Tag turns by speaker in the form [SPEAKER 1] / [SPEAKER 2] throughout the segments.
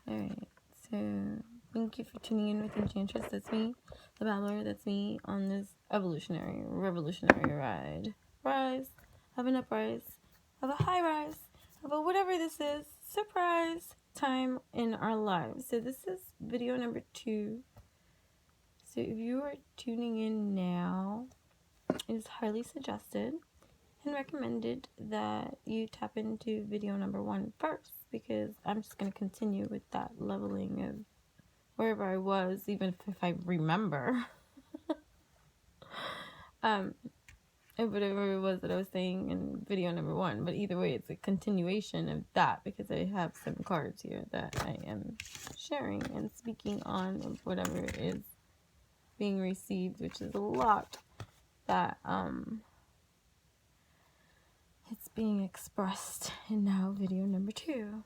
[SPEAKER 1] Alright, so thank you for tuning in with Enchantress. That's me, the Babbler. That's me on this evolutionary, revolutionary ride. Rise, have an uprise, have a high rise, have a whatever this is, surprise time in our lives. So this is video number 2. So if you are tuning in now, it is highly suggested and recommended that you tap into video number 1 first, because I'm just going to continue with that leveling of wherever I was, even if I remember whatever it was that I was saying in video number 1. But either way, it's a continuation of that, because I have some cards here that I am sharing and speaking on of whatever is being received, which is a lot that it's being expressed in now video number 2.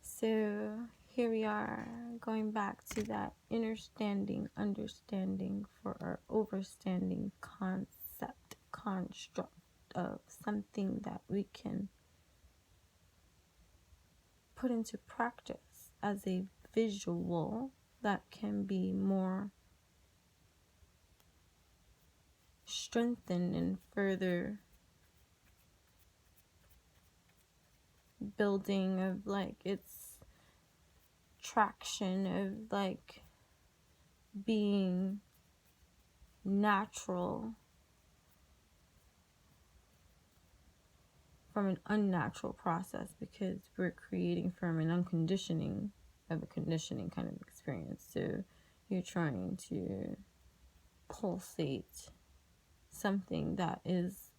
[SPEAKER 1] So here we are, going back to that understanding for our overstanding construct of something that we can put into practice as a visual that can be more strengthened and further building of like its traction of like being natural from an unnatural process, because we're creating from an unconditioning of a conditioning kind of experience. So you're trying to pulsate something that is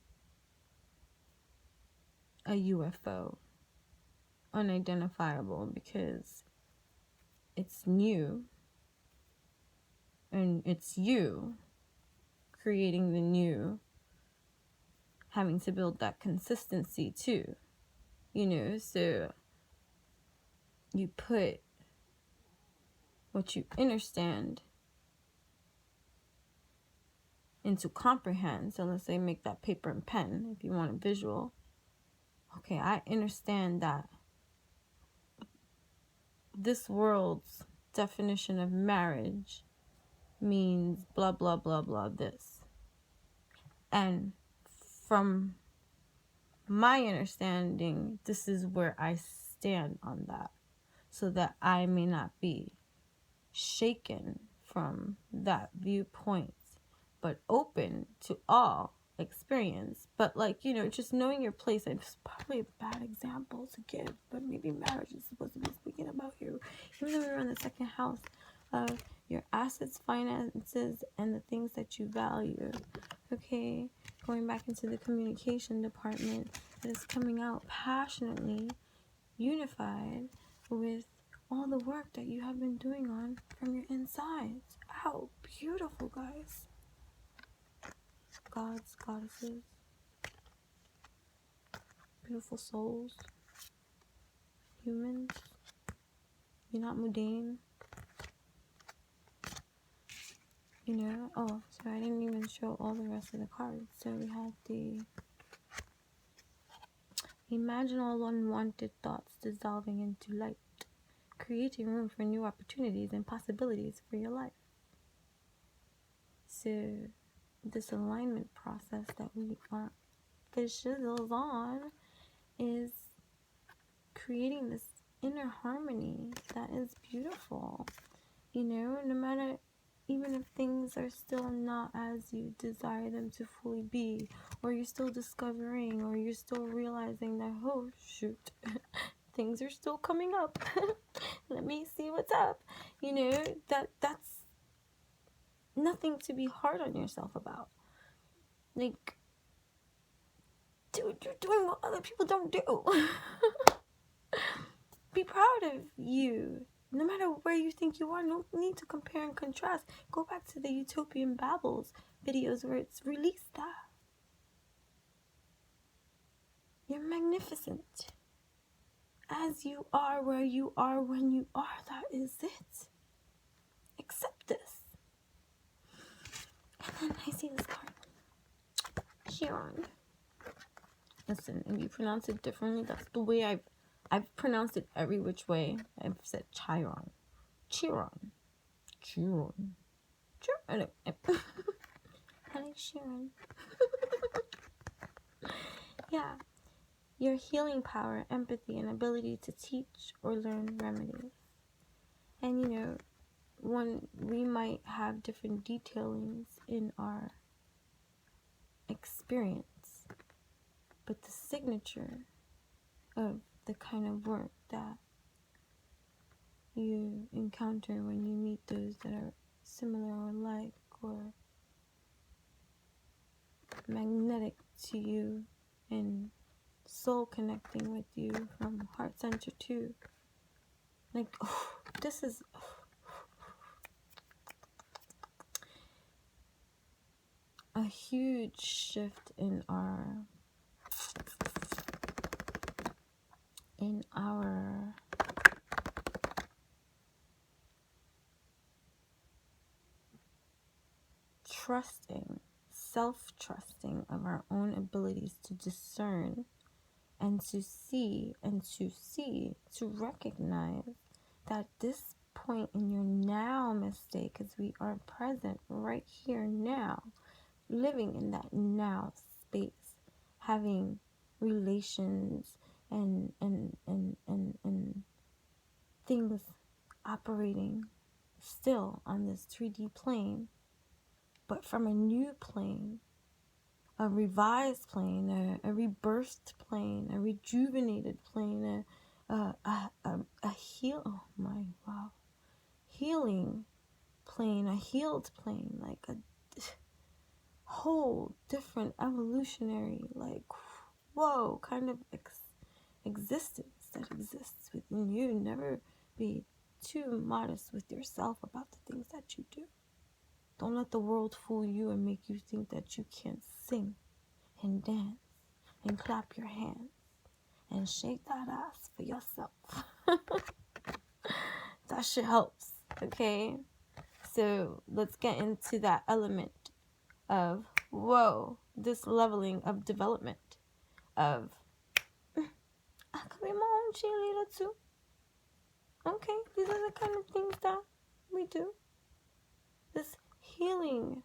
[SPEAKER 1] a UFO, unidentifiable, because it's new and it's you creating the new, having to build that consistency too, so you put what you understand into comprehend. So let's say make that paper and pen if you want a visual. Okay, I understand that this world's definition of marriage means blah blah blah blah this, and from my understanding, this is where I stand on that, so that I may not be shaken from that viewpoint, but open to all experience. But just knowing your place. It's probably a bad example to give, but maybe marriage is supposed to be speaking about here, even though we're in the second house of your assets, finances, and the things that you value. Okay, going back into the communication department, that is coming out passionately unified with all the work that you have been doing on from your insides. How beautiful, guys. Gods, goddesses, beautiful souls, humans. You're not mundane. Oh, sorry, I didn't even show all the rest of the cards. So we have the imagine all unwanted thoughts dissolving into light, creating room for new opportunities and possibilities for your life. So this alignment process that we are the shizzles on is creating this inner harmony that is beautiful. No matter, even if things are still not as you desire them to fully be, or you're still discovering, or you're still realizing that, oh shoot, things are still coming up. Let me see what's up. That's nothing to be hard on yourself about. Like, dude, you're doing what other people don't do. Be proud of you. No matter where you think you are, no need to compare and contrast. Go back to the Utopian Babbles videos where it's released that. You're magnificent. As you are, where you are, when you are, that is it. Accept this. And then I see this card. Chiron. Listen, if you pronounce it differently, that's the way I've I've pronounced it every which way. I've said Chiron. Chiron. Chiron. Chiron. I like Chiron. Yeah. Your healing power, empathy, and ability to teach or learn remedies. And you know, when we might have different detailings in our experience, but the signature of the kind of work that you encounter when you meet those that are similar or like or magnetic to you and soul connecting with you from heart center too. Like, oh, this is a huge shift in our trusting, self-trusting of our own abilities to discern and to recognize that this point in your now mistake, because we are present right here now, living in that now space, having relations and things operating still on this 3D plane, but from a new plane, a revised plane, a rebirthed plane, a rejuvenated plane, healing plane, a healed plane, like a whole different evolutionary, like, whoa, kind of existence that exists within you. Never be too modest with yourself about the things that you do. Don't let the world fool you and make you think that you can't sing and dance and clap your hands and shake that ass for yourself. That shit helps, okay? So let's get into that element of, whoa, this leveling of development of, I could be my own cheerleader too. Okay, these are the kind of things that we do. This healing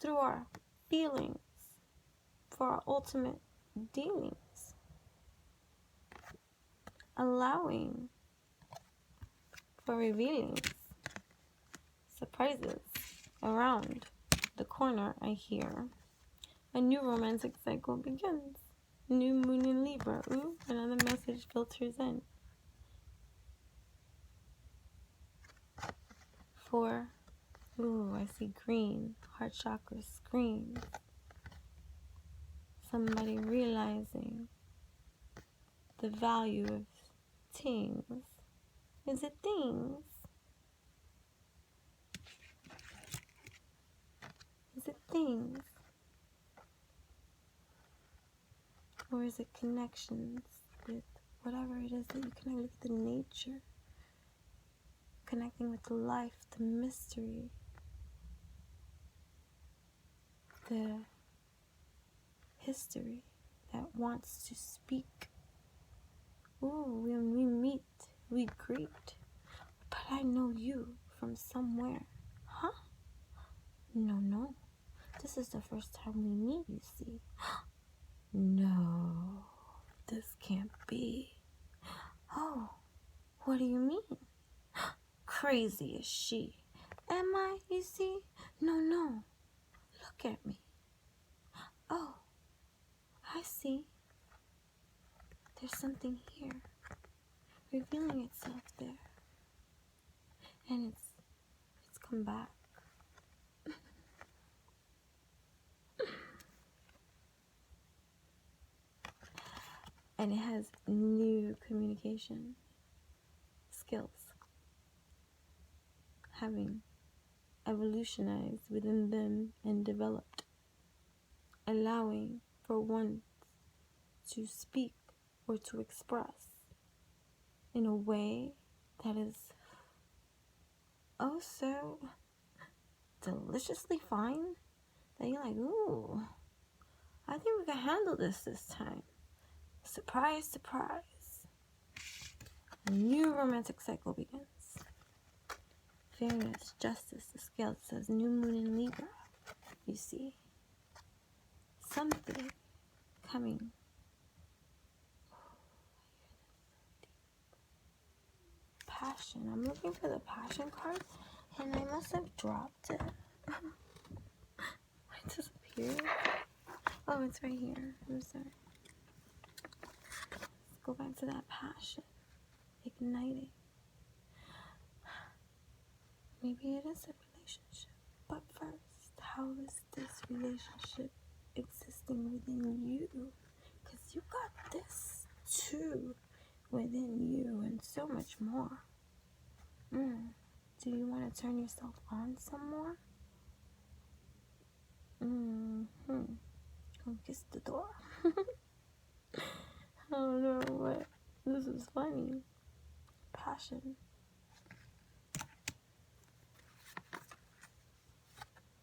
[SPEAKER 1] through our feelings for our ultimate dealings. Allowing for revealings, surprises around the corner. I hear a new romantic cycle begins. New moon in Libra. Ooh, another message filters in. For, ooh, I see green. Heart chakra screams. Somebody realizing the value of things. Is it things? Is it things? Or is it connections with whatever it is that you connect with, the nature? Connecting with the life, the mystery, the history that wants to speak. Ooh, when we meet, we greet. But I know you from somewhere. Huh? No. This is the first time we meet, you see. No, this can't be. Oh, what do you mean? Crazy is she. Am I, you see? No. Look at me. Oh, I see. There's something here, revealing itself there. And it's come back. And it has new communication skills, having evolutionized within them and developed, allowing for one to speak or to express in a way that is oh so deliciously fine that you're like, ooh, I think we can handle this time. Surprise, surprise. A new romantic cycle begins. Fairness, justice, the scale says new moon in Libra. You see, something coming. Passion. I'm looking for the passion card, and I must have dropped it. It disappeared. Oh, it's right here. I'm sorry. Let's go back to that passion. Igniting. Maybe it is a relationship. But first, how is this relationship existing within you? Because you got this too within you and so much more. Do you want to turn yourself on some more? Go kiss the door. I don't know what. This is funny. Passion.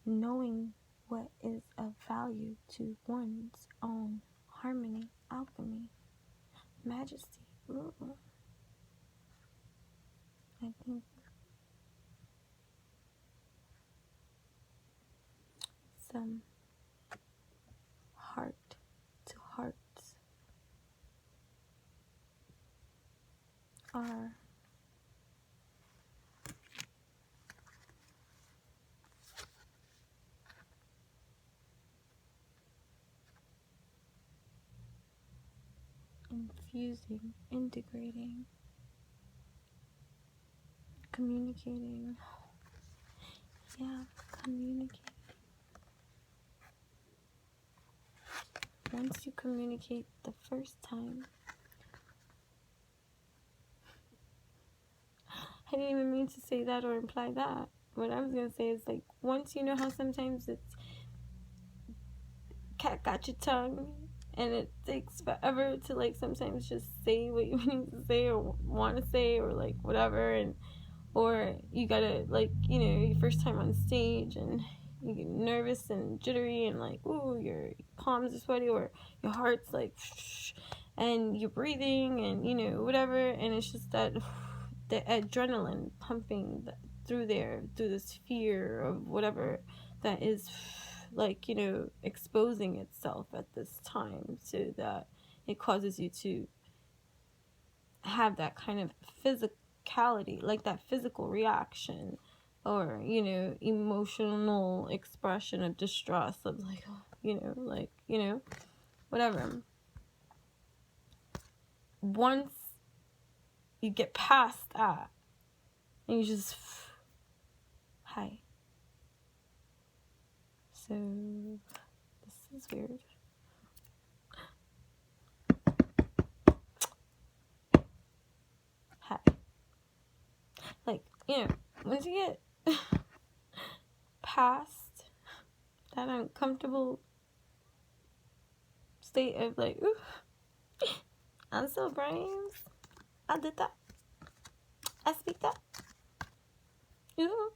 [SPEAKER 1] Knowing what is of value to one's own harmony, alchemy, majesty. Ooh. I think some heart to hearts are infusing, integrating, communicating. Yeah, communicating. Once you communicate the first time, I didn't even mean to say that or imply that. What I was going to say is, like, once you know how sometimes it's cat got your tongue and it takes forever to, like, sometimes just say what you need to say or want to say or, like, whatever, and or you gotta, like, you know, your first time on stage and you get nervous and jittery and, like, ooh, your palms are sweaty or your heart's like and you're breathing and, you know, whatever, and it's just that the adrenaline pumping through this fear of whatever that is, like, you know, exposing itself at this time, so that it causes you to have that kind of physicality, like that physical reaction, or, you know, emotional expression of distress, of, like, you know, like, you know, whatever. Once you get past that and you just hi. So this is weird. Hi. Like, you know, once you get past that uncomfortable state of, like, ooh, I'm so brains, I did that, I speak that. Ooh,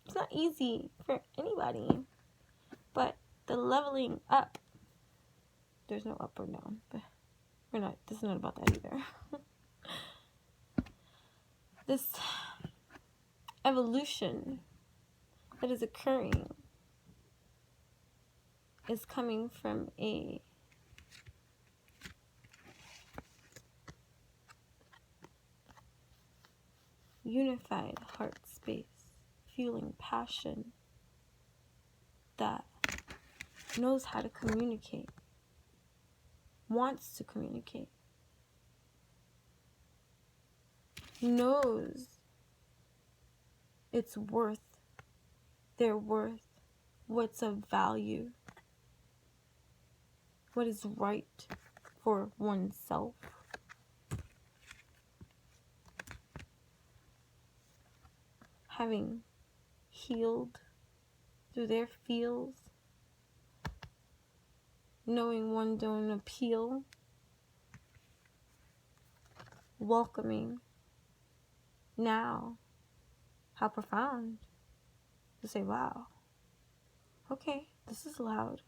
[SPEAKER 1] it's not easy for anybody, but the leveling up, there's no up or down, but this is not about that either. This evolution that is occurring is coming from a unified heart space, feeling passion that knows how to communicate, wants to communicate, knows its worth, their worth, what's of value, what is right for oneself. Having healed through their feels, knowing one don't appeal, welcoming now. How profound to say, wow, okay, this is loud.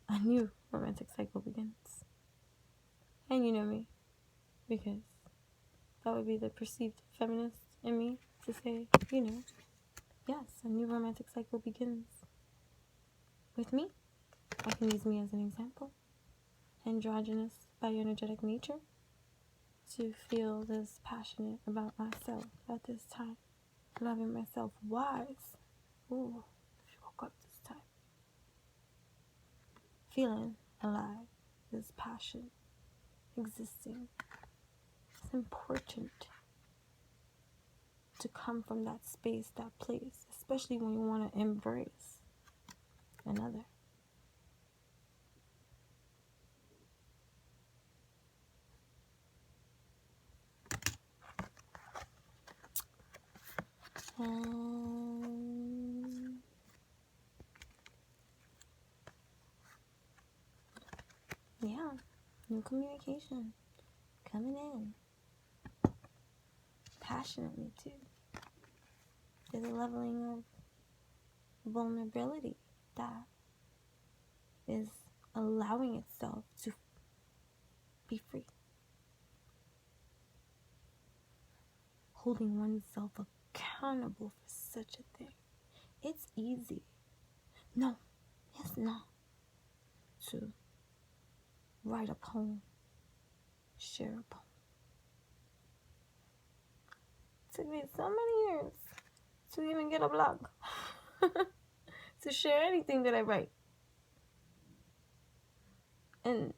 [SPEAKER 1] A new romantic cycle begins. And you know me, because that would be the perceived feminist in me to say, yes, a new romantic cycle begins with me. I can use me as an example. Androgynous, bioenergetic nature, to feel this passionate about myself at this time. Loving myself wise. Ooh, she woke up this time. Feeling alive, this passion existing. It's important to come from that space, that place, especially when you want to embrace another. Yeah, new communication coming in passionately too. There's a leveling of vulnerability that is allowing itself to be free. Holding oneself accountable for such a thing. It's easy. No, it's not. To write a poem, share a poem. It took me so many years to even get a blog. To share anything that I write. And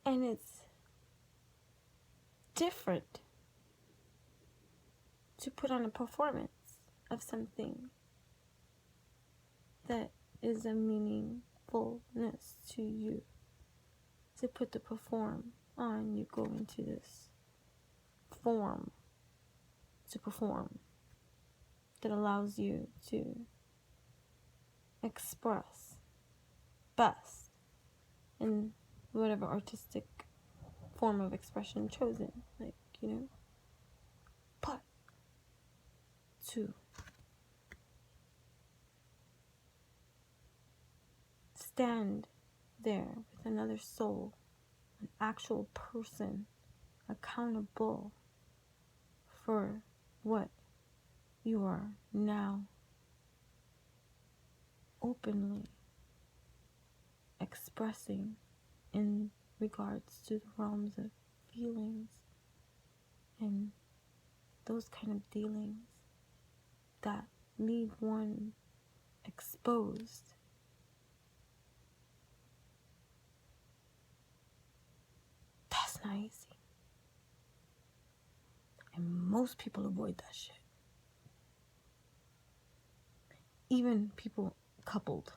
[SPEAKER 1] and it's different to put on a performance of something that is a meaningfulness to you. To put the perform on, you go into this form to perform that allows you to express best in whatever artistic form of expression chosen, but to stand there with another soul, an actual person, accountable for what you are now openly expressing in regards to the realms of feelings and those kind of dealings that leave one exposed. That's not easy. And most people avoid that shit. Even people coupled.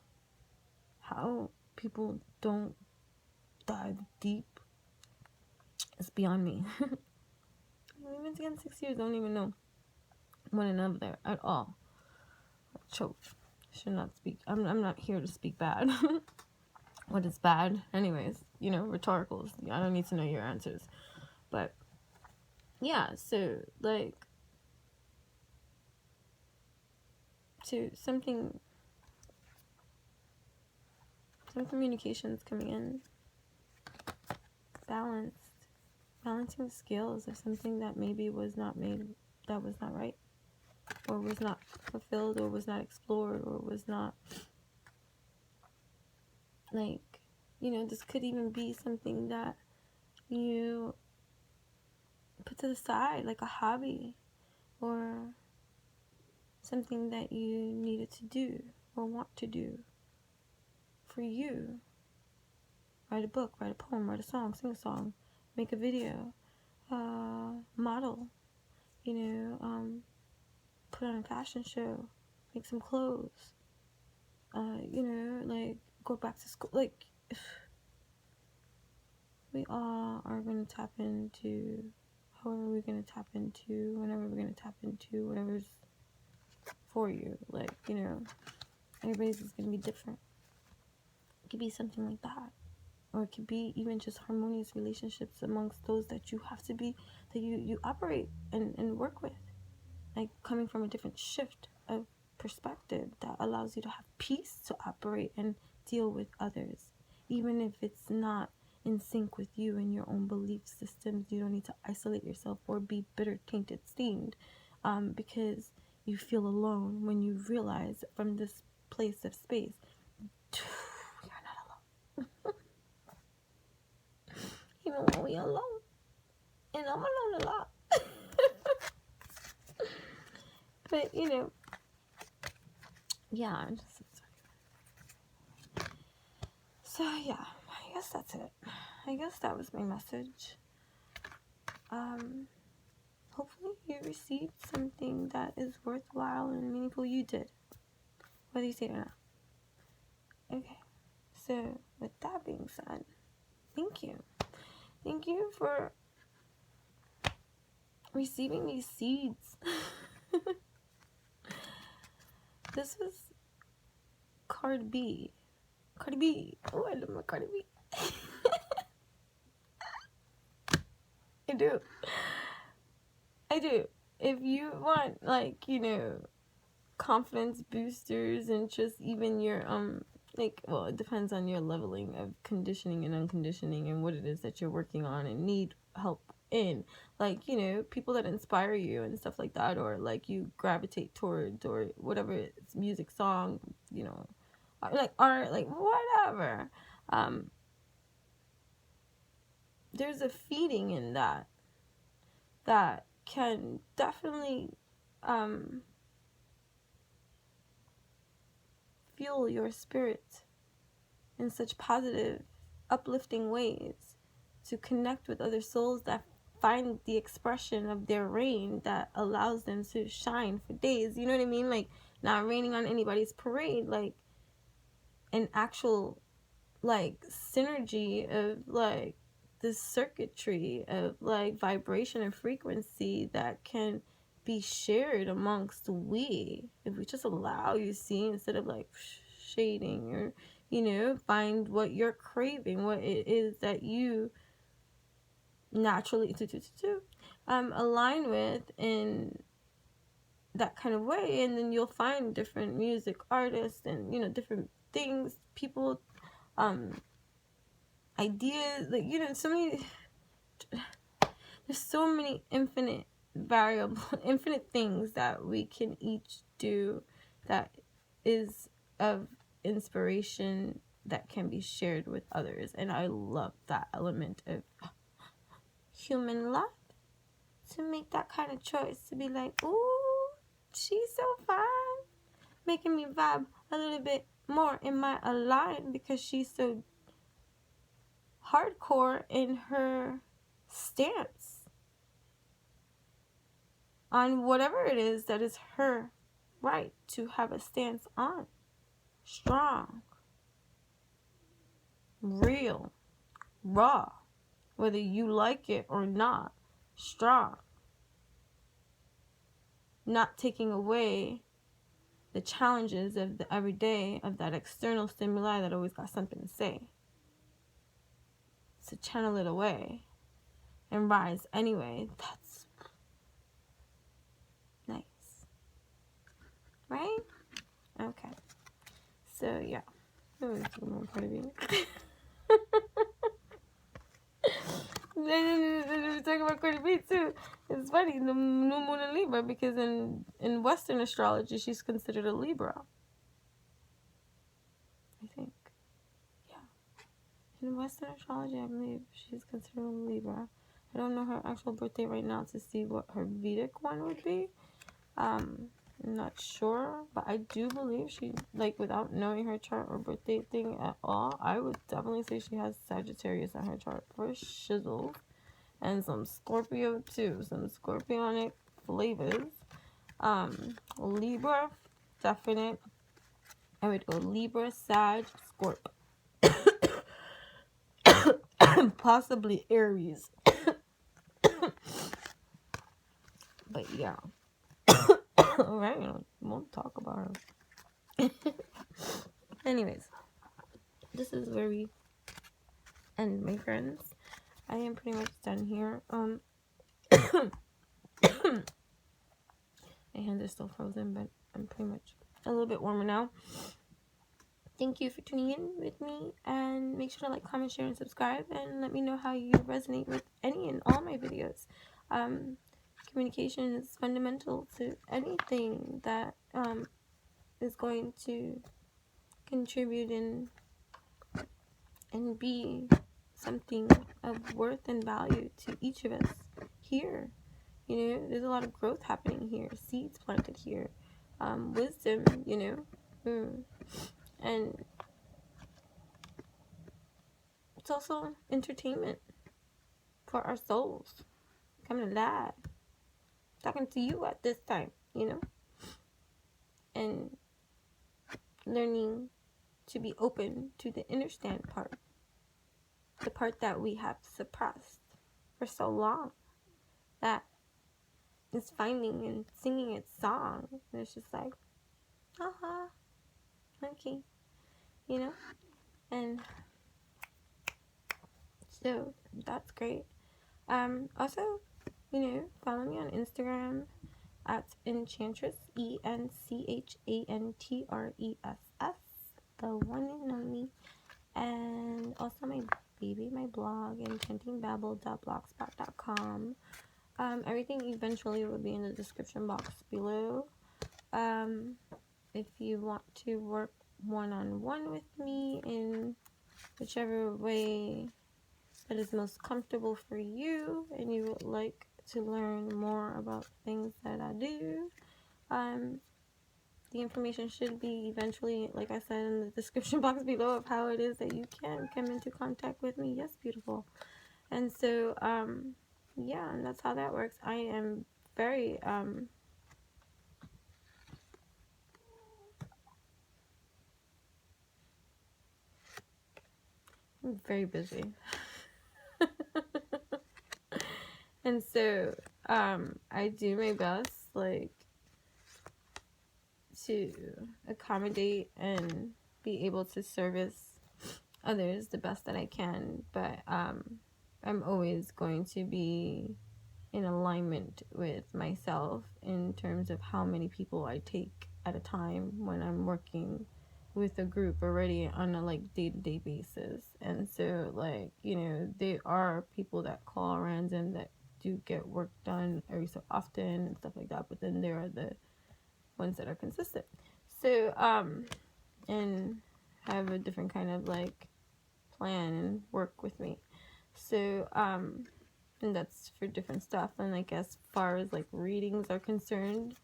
[SPEAKER 1] How people don't dive deep is beyond me. We've been together 6 years, don't even know one another at all. Choke. Should not speak. I'm not here to speak bad. What is bad? Anyways, rhetoricals. I don't need to know your answers. But yeah, so to some communications coming in, balancing the scales of something that maybe was not made, that was not right, or was not fulfilled, or was not explored, or was not this could even be something that you put to the side, like a hobby, or something that you needed to do or want to do for you. Write a book, write a poem, write a song, sing a song, make a video, model, put on a fashion show, make some clothes, go back to school. We all are going to tap into however we're going to tap into, whenever we're going to tap into whatever's for you. Everybody's is going to be different. It could be something like that. Or it could be even just harmonious relationships amongst those that you have to be, that you operate and work with. like coming from a different shift of perspective that allows you to have peace to operate and deal with others, even if it's not in sync with you and your own belief systems. You don't need to isolate yourself or be bitter, tainted, stained, because you feel alone when you realize from this place of space, you're not alone. Even when we're alone, and I'm alone a lot. But you know, yeah, I'm just sorry. So yeah, I guess that's it. I guess that was my message. Hopefully you received something that is worthwhile and meaningful. You did, whether you say it or not. Okay, so with that being said, thank you. Thank you for receiving these seeds. This was Cardi B. Cardi B. Oh, I love my Cardi B. I do. I do. If you want, like, you know, confidence boosters and just even your, like, well, it depends on your leveling of conditioning and unconditioning and what it is that you're working on and need help in. Like, you know, people that inspire you and stuff like that, or like you gravitate towards, or whatever it's music, song, you know, like art, like whatever. There's a feeding in that can definitely fuel your spirit in such positive, uplifting ways to connect with other souls that find the expression of their rain that allows them to shine for days. You know what I mean? Like, not raining on anybody's parade, like an actual, like, synergy of, like, this circuitry of, like, vibration and frequency that can be shared amongst we, if we just allow, you see, instead of, like, shading, or, you know, find what you're craving, what it is that you naturally align with in that kind of way. And then you'll find different music artists and, you know, different things, people, ideas, like, you know, there's so many infinite infinite things that we can each do that is of inspiration that can be shared with others. And I love that element of human life, to make that kind of choice, to be like, ooh, she's so fine, making me vibe a little bit more in my align, because she's so hardcore in her stance on whatever it is that is her right to have a stance on. Strong, real, raw, whether you like it or not. Strong, not taking away the challenges of the everyday, of that external stimuli that always got something to say. So channel it away and rise anyway. That's nice, right? Okay. So yeah, that was one part of it. We're talking about Cardi B too. It's funny, the new moon in Libra, because in Western astrology she's considered a Libra, I think. Yeah, in Western astrology I believe she's considered a Libra. I don't know her actual birthday right now to see what her Vedic one would be. I'm not sure, but I do believe she, like, without knowing her chart or birthday thing at all, I would definitely say she has Sagittarius on her chart for shizzle, and some Scorpio too, some Scorpionic flavors. Libra, definite. I would go Libra, Sag, Scorp. Possibly Aries. But yeah. Alright, won't talk about her. Anyways, this is where we end, my friends. I am pretty much done here. My hands are still frozen, but I'm pretty much a little bit warmer now. Thank you for tuning in with me, and make sure to like, comment, share, and subscribe, and let me know how you resonate with any and all my videos. Communication is fundamental to anything that is going to contribute and be something of worth and value to each of us here. You know, there's a lot of growth happening here, seeds planted here, wisdom, you know, and it's also entertainment for our souls, coming alive, talking to you at this time, you know, and learning to be open to the understand part, the part that we have suppressed for so long, that is finding and singing its song, and it's just like, okay, you know, and so that's great. Also, you know, follow me on Instagram at Enchantress, ENCHANTRESS, the one and only. And also my blog, enchantingbabble.blogspot.com. Everything eventually will be in the description box below. If you want to work one-on-one with me in whichever way that is most comfortable for you, and you would like to learn more about things that I do, the information should be eventually, like I said, in the description box below of how it is that you can come into contact with me. Yes, beautiful. And so, yeah, and that's how that works. I am very, I'm very busy. And so, I do my best, like, to accommodate and be able to service others the best that I can, but I'm always going to be in alignment with myself in terms of how many people I take at a time when I'm working with a group already on a like day-to-day basis. And so, like, you know, there are people that call random that do get work done every so often and stuff like that, but then there are the ones that are consistent, so and have a different kind of like plan and work with me. So and that's for different stuff. And like as far as like readings are concerned,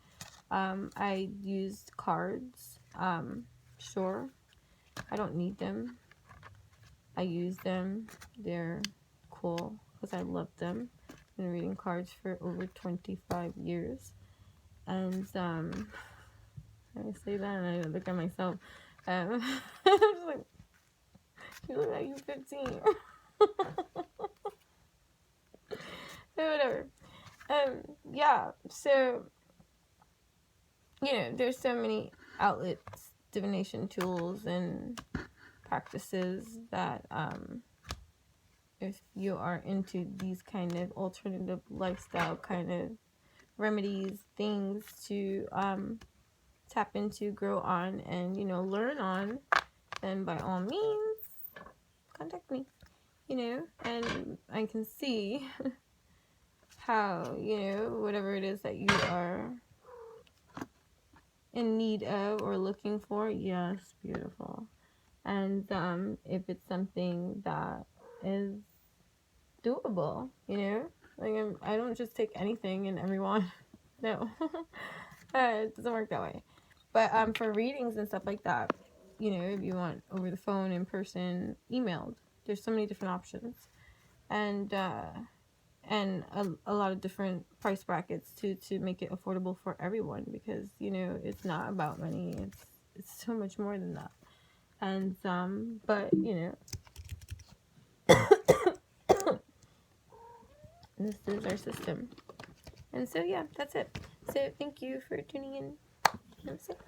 [SPEAKER 1] I used cards. Sure, I don't need them. I use them. They're cool because I love them. I've been reading cards for over 25 years. And I say that and I look at myself. I'm just like, you look like you're 15. So whatever. Yeah, so, you know, there's so many outlets, divination tools, and practices that, if you are into these kind of alternative lifestyle kind of remedies, things to, tap into, grow on, and, you know, learn on, then by all means, contact me, you know, and I can see how, you know, whatever it is that you are in need of or looking for, yes, beautiful. And if it's something that is doable, you know, like I don't just take anything and everyone. No. It doesn't work that way. But for readings and stuff like that, you know, if you want over the phone, in person, emailed, there's so many different options, and a lot of different price brackets to make it affordable for everyone, because, you know, it's not about money, it's so much more than that. And but, you know, this is our system. And so, yeah, that's it. So thank you for tuning in. That's it.